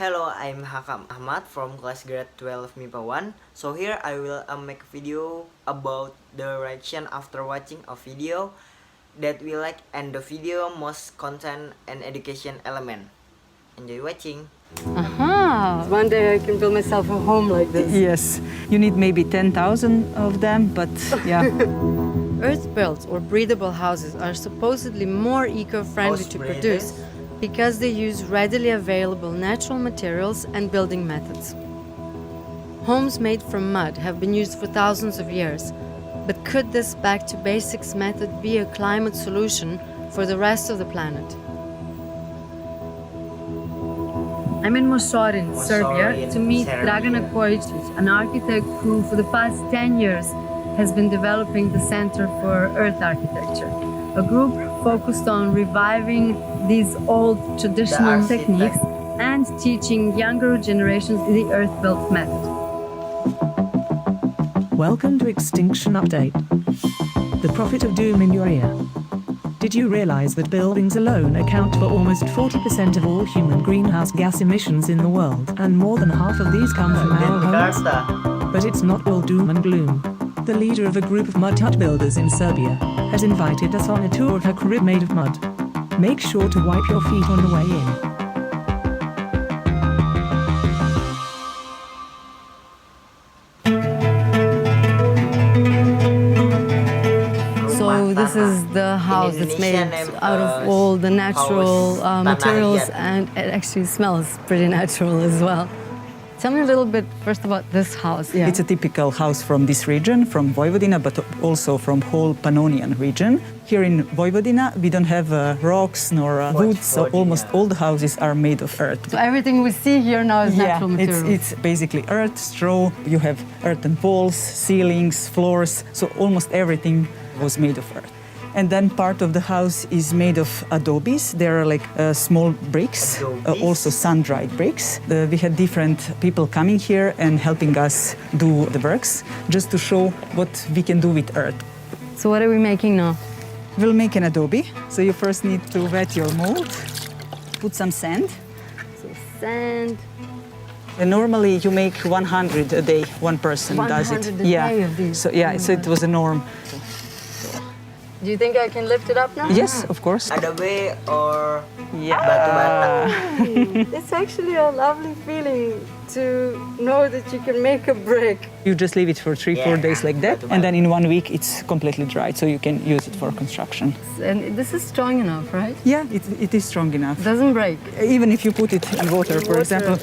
Hello, I'm Hakam Ahmad from class grade 12 MIPA 1. So here I will make a video about the reaction after watching a video that we like, and the video must contain an education element. Enjoy watching. One day I can build myself a home like this. Yes, you need maybe 10,000 of them, but yeah. Earth-built or breathable houses are supposedly more eco-friendly to produce because they use readily available natural materials and building methods. Homes made from mud have been used for thousands of years, but could this back to basics method be a climate solution for the rest of the planet? I'm in Mosor in Serbia to meet Dragana Kojic, an architect who for the past 10 years has been developing the Center for Earth Architecture, a group focused on reviving these old traditional techniques and teaching younger generations the earth-built method. Welcome to Extinction Update. The prophet of doom in your ear. Did you realize that buildings alone account for almost 40% of all human greenhouse gas emissions in the world, and more than half of these come from our homes? But it's not all doom and gloom. The leader of a group of mud hut builders in Serbia has invited us on a tour of her crib made of mud. Make sure to wipe your feet on the way in. So this is the house that's made out of all the natural materials, and it actually smells pretty natural as well. Tell me a little bit first about this house. Yeah. It's a typical house from this region, from Vojvodina, but also from whole Pannonian region. Here in Vojvodina, we don't have rocks nor wood, so almost all the houses are made of earth. So everything we see here now is natural material. It's basically earth, straw. You have earthen walls, ceilings, floors, so almost everything was made of earth. And then part of the house is made of adobes. They are like small bricks, also sun-dried bricks. We had different people coming here and helping us do the works, just to show what we can do with earth. So what are we making now? We'll make an adobe. So you first need to wet your mold, put some sand. So sand. And normally you make 100 a day, one person does it. 100 a day of these. So yeah, so it was a norm. Do you think I can lift it up now? Yes, of course. Adobe or batu bata. It's actually a lovely feeling to know that you can make a brick. You just leave it for 3-4 days like that, and then in 1 week it's completely dried, so you can use it for construction. And this is strong enough, right? Yeah, it is strong enough. It doesn't break. Even if you put it in water, for example,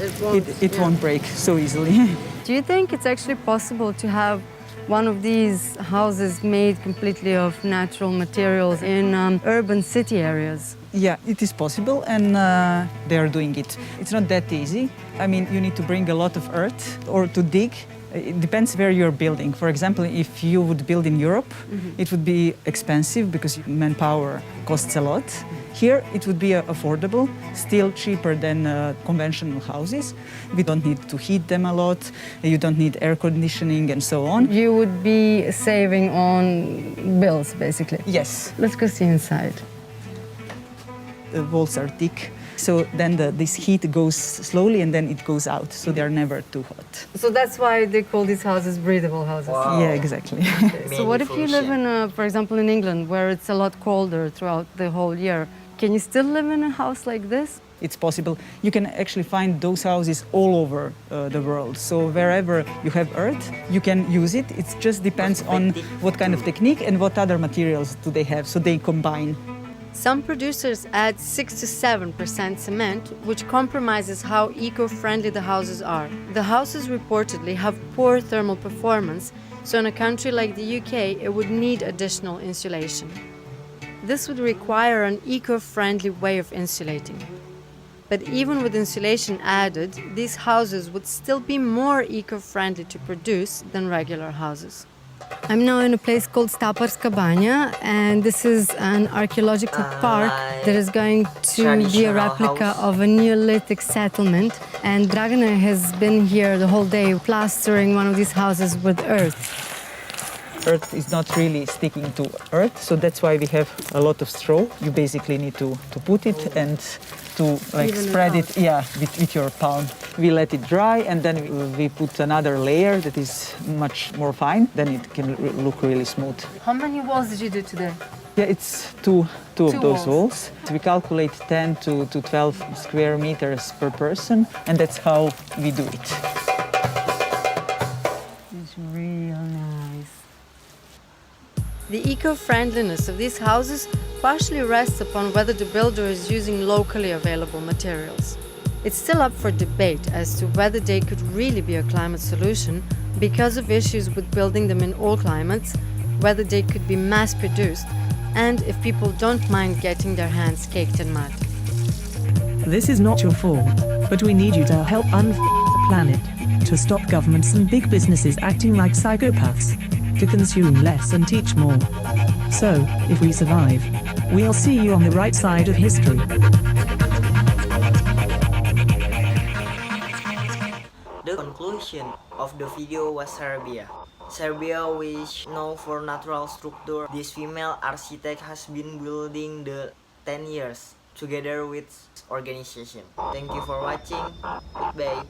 it won't break so easily. Do you think it's actually possible to have one of these houses made completely of natural materials in urban city areas? Yeah, it is possible, and they are doing it. It's not that easy. I mean, you need to bring a lot of earth or to dig. It depends where you're building. For example, if you would build in Europe, it would be expensive because manpower costs a lot. Here, it would be affordable, still cheaper than conventional houses. We don't need to heat them a lot. You don't need air conditioning and so on. You would be saving on bills, basically. Yes. Let's go see inside. The walls are thick, so then this heat goes slowly and then it goes out, so they're never too hot. So that's why they call these houses breathable houses. Wow. Yeah, exactly. So what if you live in, for example, in England, where it's a lot colder throughout the whole year? Can you still live in a house like this? It's possible. You can actually find those houses all over the world. So wherever you have earth, you can use it. It just depends on what kind of technique and what other materials do they have, so they combine. Some producers add 6 to 7% cement, which compromises how eco-friendly the houses are. The houses reportedly have poor thermal performance, so in a country like the UK, it would need additional insulation. This would require an eco-friendly way of insulating. But even with insulation added, these houses would still be more eco-friendly to produce than regular houses. I'm now in a place called Staparska Banja, and this is an archaeological park that is going to be a replica of a Neolithic settlement. And Dragana has been here the whole day plastering one of these houses with earth. Earth is not really sticking to earth, so that's why we have a lot of straw. You basically need to put it and to like Even it spread out. it, yeah, with your palm. We let it dry, and then we put another layer that is much more fine. Then it can look really smooth. How many walls did you do today? Yeah, it's two of Two those walls. walls. We calculate 10 to 12 square meters per person, and that's how we do it. It's real nice. The eco-friendliness of these houses partially rests upon whether the builder is using locally available materials. It's still up for debate as to whether they could really be a climate solution because of issues with building them in all climates, whether they could be mass-produced, and if people don't mind getting their hands caked in mud. This is not your fault, but we need you to help the planet, to stop governments and big businesses acting like psychopaths, to consume less and teach more. So, if we survive, we'll see you on the right side of history. The conclusion of the video was Serbia. Serbia, which known for natural structure, this female architect has been building the 10 years together with organization. Thank you for watching. Goodbye.